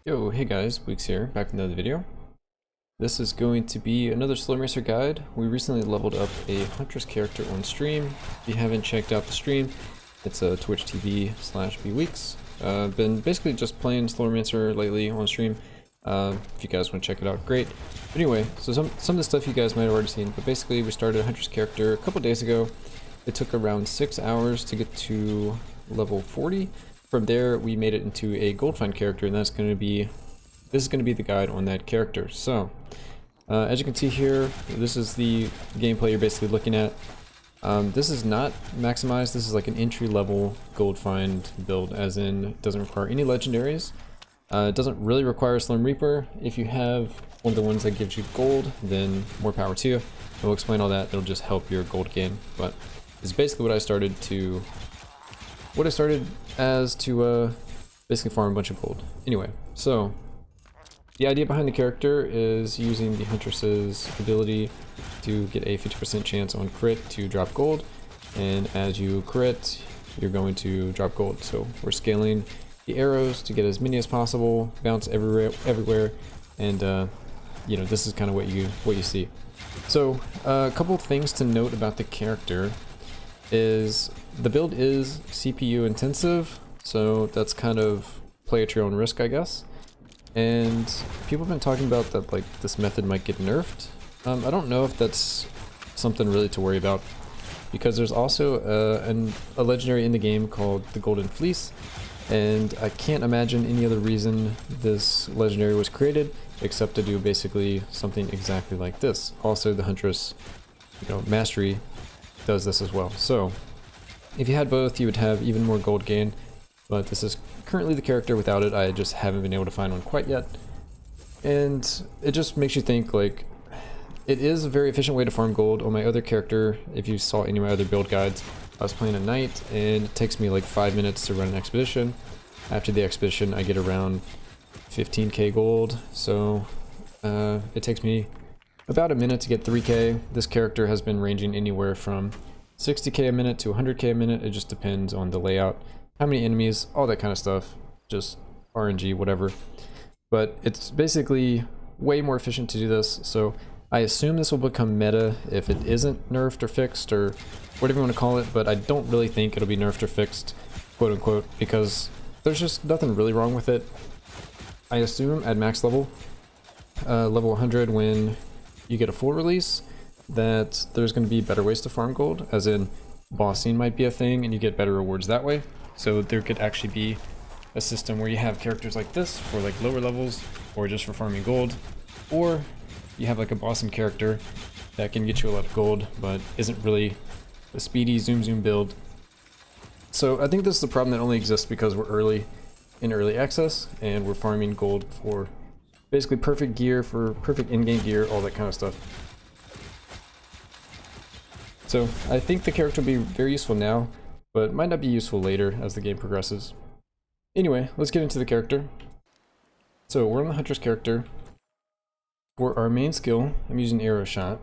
Yo, hey guys, Bweeks here, back with another video. This is going to be another Slormancer guide. We recently leveled up a Huntress character on stream. If you haven't checked out the stream, it's a Twitch TV/Bweeks. Been basically just playing Slormancer lately on stream. If you guys want to check it out, great. But anyway, so some of the stuff you guys might have already seen, but basically we started a Huntress character a couple days ago. It took around 6 hours to get to level 40. From there, we made it into a gold find character, and this is going to be the guide on that character. So, as you can see here, this is the gameplay you're basically looking at. This is not maximized. This is like an entry-level gold find build, as in it doesn't require any legendaries. It doesn't really require a Slurm Reaper. If you have one of the ones that gives you gold, then more power to you. And we'll explain all that. It'll just help your gold gain. But it's basically what I started as to basically farm a bunch of gold. Anyway, so the idea behind the character is using the Huntress's ability to get a 50% chance on crit to drop gold, and as you crit, you're going to drop gold. So we're scaling the arrows to get as many as possible, bounce everywhere, and you know, this is kind of what you see. So a couple of things to note about the character is the build is CPU intensive, so that's kind of play at your own risk, I guess. And people have been talking about that, like, this method might get nerfed. I don't know if that's something really to worry about, because there's also a legendary in the game called the Golden Fleece, and I can't imagine any other reason this legendary was created except to do basically something exactly like this. Also, the Huntress, mastery does this as well. So if you had both, you would have even more gold gain, but this is currently the character without it. I just haven't been able to find one quite yet, and it just makes you think, like, it is a very efficient way to farm gold. On my other character, if you saw any of my other build guides, I was playing a knight, and it takes me like 5 minutes to run an expedition. After the expedition, I get around 15k gold, so it takes me about a minute to get 3k. This character has been ranging anywhere from 60k a minute to 100k a minute. It just depends on the layout, how many enemies, all that kind of stuff, just RNG, whatever. But it's basically way more efficient to do this, so I assume this will become meta if it isn't nerfed or fixed, or whatever you want to call it, but I don't really think it'll be nerfed or fixed, quote unquote, because there's just nothing really wrong with it. I assume at max level, level 100, when you get a full release, that there's going to be better ways to farm gold, as in bossing might be a thing and you get better rewards that way. So there could actually be a system where you have characters like this for like lower levels, or just for farming gold, or you have like a bossing character that can get you a lot of gold but isn't really a speedy zoom build. So I think this is the problem that only exists because we're in early access and we're farming gold for basically perfect gear, for perfect in-game gear, all that kind of stuff. So I think the character will be very useful now, but might not be useful later as the game progresses. Anyway, let's get into the character. So we're on the Huntress character. For our main skill, I'm using arrow shot.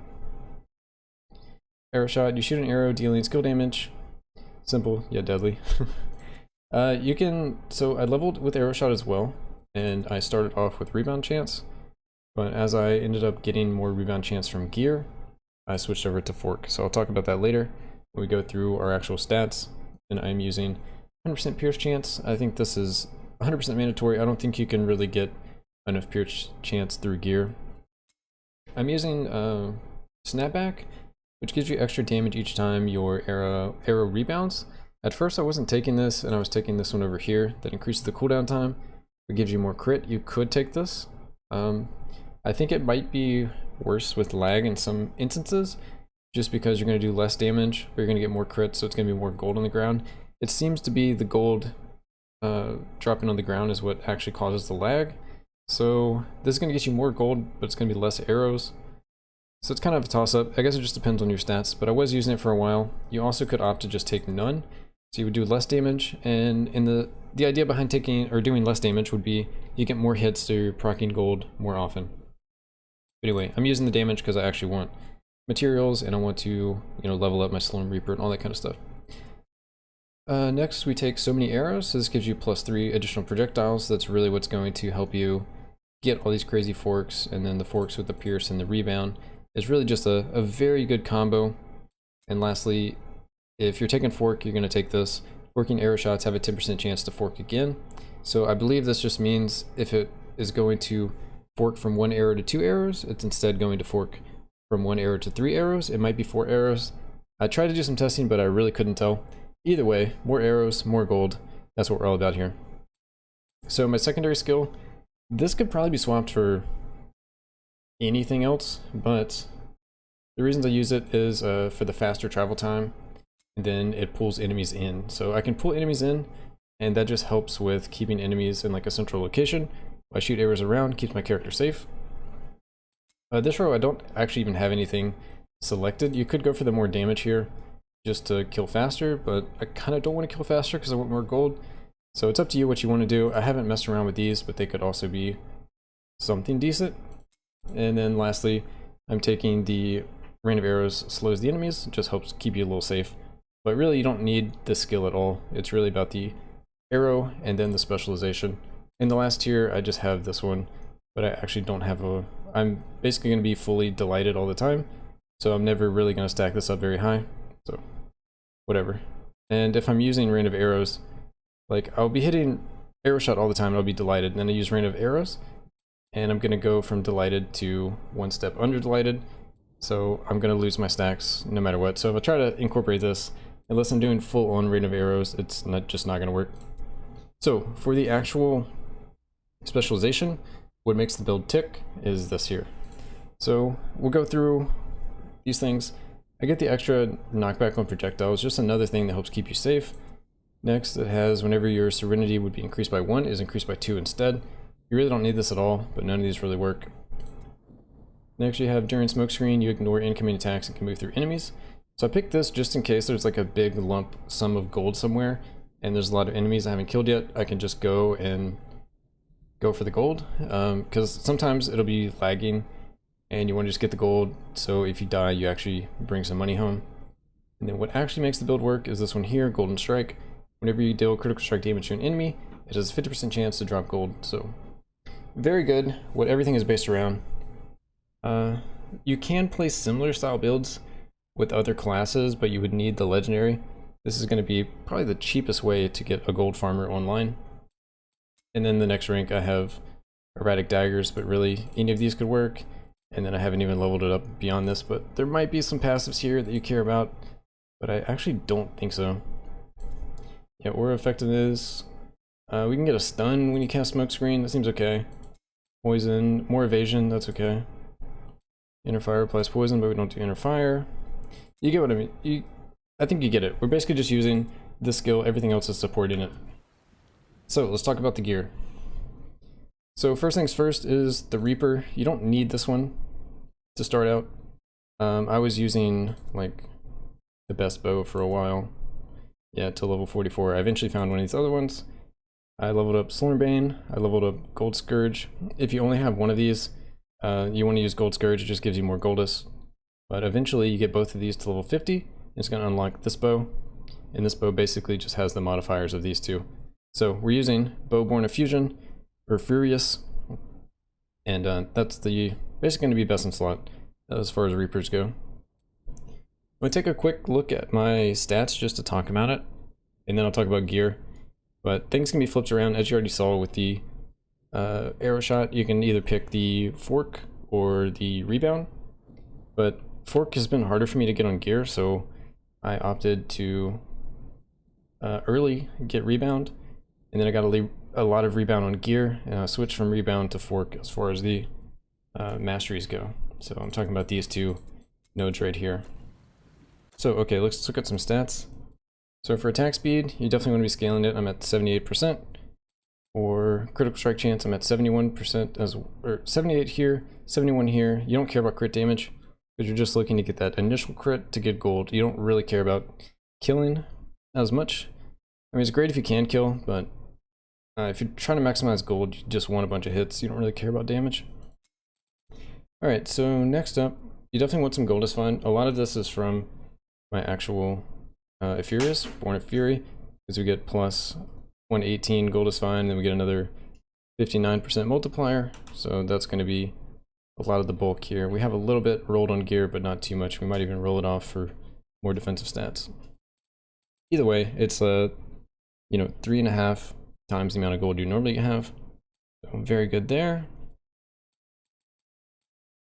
Arrow shot, you shoot an arrow dealing skill damage. Simple, yet deadly. So I leveled with arrow shot as well, and I started off with rebound chance, but as I ended up getting more rebound chance from gear, I switched over to fork. So I'll talk about that later when we go through our actual stats. And I'm using 100% pierce chance. I think this is 100% mandatory. I don't think you can really get enough pierce chance through gear. I'm using snapback, which gives you extra damage each time your arrow rebounds. At first I wasn't taking this, and I was taking this one over here that increases the cooldown time. It gives you more crit. You could take this. I think it might be worse with lag in some instances, just because you're going to do less damage, but you're going to get more crit, so it's going to be more gold on the ground. It seems to be the gold dropping on the ground is what actually causes the lag. So this is going to get you more gold, but it's going to be less arrows. So it's kind of a toss-up. I guess it just depends on your stats, but I was using it for a while. You also could opt to just take none, so you would do less damage, and in the idea behind taking or doing less damage would be you get more hits, so you're proccing gold more often. But anyway, I'm using the damage because I actually want materials and I want to, level up my Slorm Reaper and all that kind of stuff. Next we take so many arrows, so this gives you +3 additional projectiles. That's really what's going to help you get all these crazy forks, and then the forks with the pierce and the rebound is really just a very good combo. And lastly, if you're taking fork, you're going to take this. Forking arrow shots have a 10% chance to fork again. So I believe this just means if it is going to fork from 1 arrow to 2 arrows, it's instead going to fork from 1 arrow to 3 arrows. It might be 4 arrows. I tried to do some testing, but I really couldn't tell. Either way, more arrows, more gold. That's what we're all about here. So my secondary skill, this could probably be swapped for anything else, but the reasons I use it is for the faster travel time, and then it pulls enemies in. So I can pull enemies in, and that just helps with keeping enemies in like a central location. I shoot arrows around, keeps my character safe. This row I don't actually even have anything selected. You could go for the more damage here just to kill faster, but I kind of don't want to kill faster because I want more gold. So it's up to you what you want to do. I haven't messed around with these, but they could also be something decent. And then lastly, I'm taking the rain of arrows, slows the enemies, just helps keep you a little safe. But really you don't need this skill at all. It's really about the arrow and then the specialization. In the last tier I just have this one, but I actually don't have a... I'm basically going to be fully delighted all the time, so I'm never really going to stack this up very high, so whatever. And if I'm using rain of arrows, like I'll be hitting arrow shot all the time and I'll be delighted, and then I use rain of arrows and I'm going to go from delighted to 1 step under delighted, so I'm going to lose my stacks no matter what. So if I try to incorporate this, unless I'm doing full on rain of arrows, it's just not going to work. So for the actual specialization, what makes the build tick is this here. So we'll go through these things. I get the extra knockback on projectiles, just another thing that helps keep you safe. Next, it has whenever your serenity would be increased by 1 is increased by 2 instead. You really don't need this at all, but none of these really work. Next you have during smokescreen, you ignore incoming attacks and can move through enemies. So I picked this just in case there's like a big lump sum of gold somewhere and there's a lot of enemies I haven't killed yet. I can just go for the gold, because sometimes it'll be lagging and you want to just get the gold, so if you die you actually bring some money home. And then what actually makes the build work is this one here, Golden Strike. Whenever you deal critical strike damage to an enemy, it has a 50% chance to drop gold, so very good. What everything is based around. You can play similar style builds with other classes, but you would need the legendary. This is going to be probably the cheapest way to get a gold farmer online. And then the next rank I have erratic daggers, but really any of these could work. And then I haven't even leveled it up beyond this, but there might be some passives here that you care about, but I actually don't think so. Yeah, or effectiveness. We can get a stun when you cast smoke screen, that seems okay. Poison, more evasion, that's okay. Inner fire applies poison, but we don't do inner fire. You get what I mean. I think you get it. We're basically just using this skill, everything else is supporting it. So let's talk about the gear. So first things first is the Reaper. You don't need this one to start out. I was using like the best bow for a while. Yeah, to level 44. I eventually found one of these other ones. I leveled up Slormancer. I leveled up Gold Scourge. If you only have one of these, you want to use Gold Scourge, it just gives you more Goldus. But eventually you get both of these to level 50. It's going to unlock this bow. And this bow basically just has the modifiers of these two. So we're using Bowborn of Fusion, or Furious. And that's the basically going to be best in slot as far as Reapers go. I'm going to take a quick look at my stats just to talk about it, and then I'll talk about gear. But things can be flipped around, as you already saw with the arrow shot. You can either pick the fork or the rebound, but fork has been harder for me to get on gear, so I opted to early get rebound, and then I got a lot of rebound on gear, and I switched from rebound to fork as far as the masteries go. So I'm talking about these two nodes right here. So okay, let's look at some stats. So for attack speed, you definitely want to be scaling it. I'm at 78%. Or critical strike chance, I'm at 71%, or 78 here, 71 here. You don't care about crit damage, because you're just looking to get that initial crit to get gold. You don't really care about killing as much. I mean, it's great if you can kill, but if you're trying to maximize gold, you just want a bunch of hits. You don't really care about damage. Alright, so next up, you definitely want some Goldus Fund. A lot of this is from my actual Furious, Born of Fury. because we get plus 118 gold is fine, then we get another 59% multiplier, so that's going to be a lot of the bulk here. We have a little bit rolled on gear, but not too much. We might even roll it off for more defensive stats. Either way, it's 3.5 times the amount of gold you normally have. So very good there.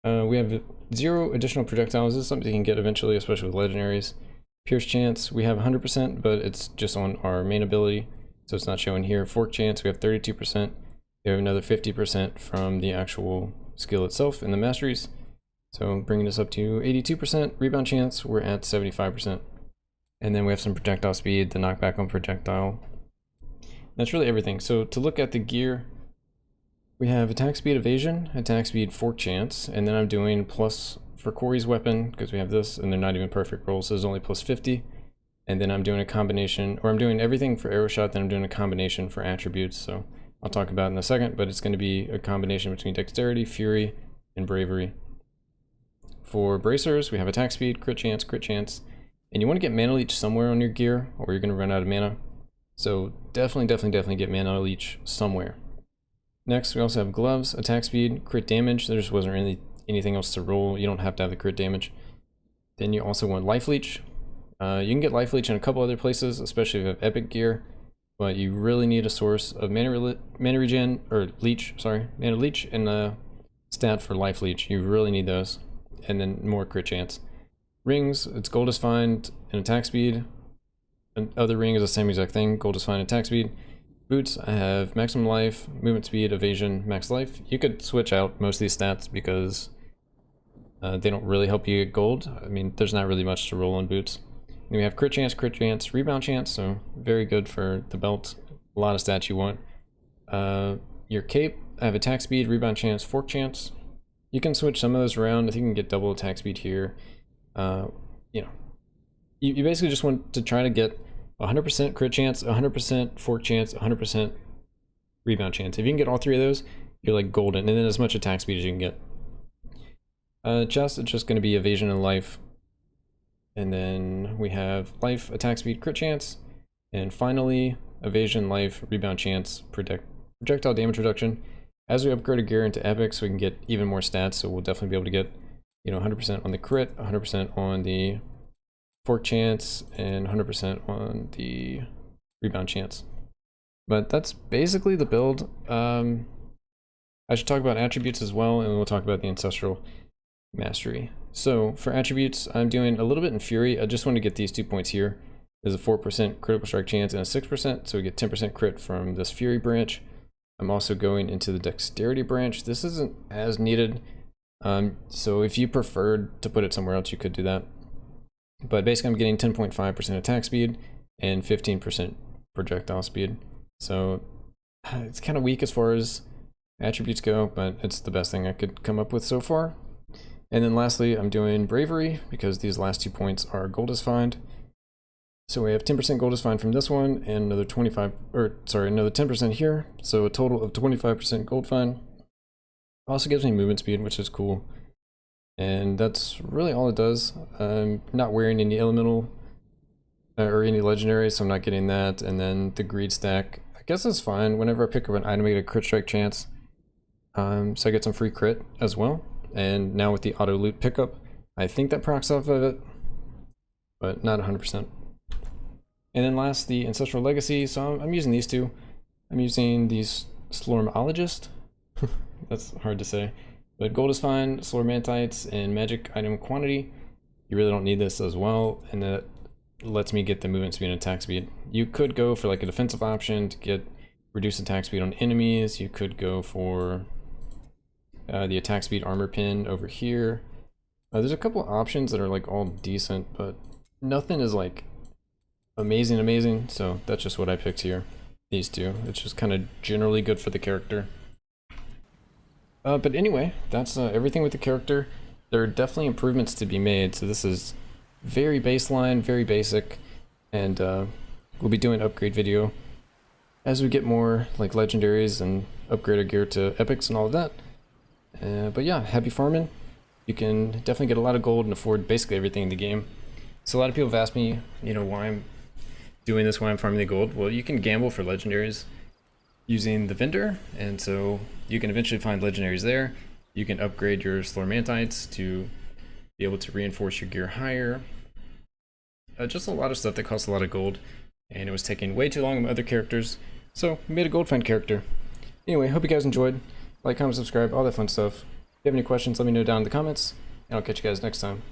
We have 0 additional projectiles. This is something you can get eventually, especially with legendaries. Pierce chance, we have 100%, but it's just on our main ability, so it's not showing here. Fork chance, we have 32%. We have another 50% from the actual skill itself in the masteries. So bringing us up to 82%. Rebound chance, we're at 75%. And then we have some projectile speed, the knockback on projectile. That's really everything. So to look at the gear, we have attack speed evasion, attack speed fork chance, and then I'm doing plus for Corey's weapon, because we have this, and they're not even perfect rolls, so there's only plus 50. And then I'm doing a combination, or I'm doing everything for arrow shot, then I'm doing a combination for attributes, so I'll talk about it in a second, but it's going to be a combination between dexterity, fury, and bravery. For bracers, we have attack speed, crit chance, and you want to get mana leech somewhere on your gear, or you're going to run out of mana. So definitely get mana leech somewhere. Next, we also have gloves, attack speed, crit damage. There just wasn't really anything else to roll. You don't have to have the crit damage. Then you also want life leech. You can get life leech in a couple other places, especially if you have epic gear, but you really need a source of mana regen, or leech, sorry, mana leech and a stat for life leech. You really need those. And then more crit chance. Rings, it's gold is fine and attack speed. Another ring is the same exact thing, gold is fine, attack speed. Boots, I have maximum life, movement speed, evasion, max life. You could switch out most of these stats because they don't really help you get gold. I mean, there's not really much to roll on boots. Then we have crit chance, rebound chance, so very good for the belt. A lot of stats you want. Your cape, I have attack speed, rebound chance, fork chance. You can switch some of those around. I think you can get double attack speed here. You basically just want to try to get 100% crit chance, 100% fork chance, 100% rebound chance. If you can get all three of those, you're like golden, and then as much attack speed as you can get. Chest, it's just going to be evasion and life. And then we have life, attack speed, crit chance. And finally, evasion, life, rebound chance, projectile damage reduction. As we upgrade our gear into epic, so we can get even more stats, so we'll definitely be able to get 100% on the crit, 100% on the fork chance, and 100% on the rebound chance. But that's basically the build. I should talk about attributes as well, and we'll talk about the ancestral mastery. So for attributes, I'm doing a little bit in fury. I just want to get these 2 points here. There's a 4% critical strike chance and a 6%, so we get 10% crit from this fury branch. I'm also going into the dexterity branch. This isn't as needed, so if you preferred to put it somewhere else, you could do that. But basically I'm getting 10.5% attack speed and 15% projectile speed. So it's kind of weak as far as attributes go, but it's the best thing I could come up with so far. And then lastly, I'm doing bravery because these last 2 points are gold is find. So we have 10% gold is find from this one and another 10% here. So a total of 25% gold find. Also gives me movement speed, which is cool. And that's really all it does. I'm not wearing any elemental or any legendaries, so I'm not getting that. And then the greed stack, I guess it's fine. Whenever I pick up an item, I get a crit strike chance. So I get some free crit as well. And now with the auto loot pickup, I think that procs off of it, but not 100%. And then last, the ancestral legacy. So I'm using these two. I'm using these Slormologist. That's hard to say. But gold is fine, Slormantites, and magic item quantity. You really don't need this as well, and that lets me get the movement speed and attack speed. You could go for like a defensive option to get reduced attack speed on enemies. You could go for the attack speed armor pin over here. There's a couple of options that are like all decent, but nothing is like amazing, so that's just what I picked here. These two. It's just kind of generally good for the character. But anyway, that's everything with the character. There are definitely improvements to be made, so this is very baseline, very basic, and we'll be doing an upgrade video as we get more like legendaries and upgrade our gear to epics and all of that. But yeah, happy farming. You can definitely get a lot of gold and afford basically everything in the game. So a lot of people have asked me, why I'm doing this while I'm farming the gold? Well, you can gamble for legendaries using the vendor, and so you can eventually find legendaries there. You can upgrade your Slormantites to be able to reinforce your gear higher. Just a lot of stuff that costs a lot of gold, and it was taking way too long with other characters, so we made a gold find character. Anyway, hope you guys enjoyed. Like, comment, subscribe, all that fun stuff. If you have any questions, let me know down in the comments, and I'll catch you guys next time.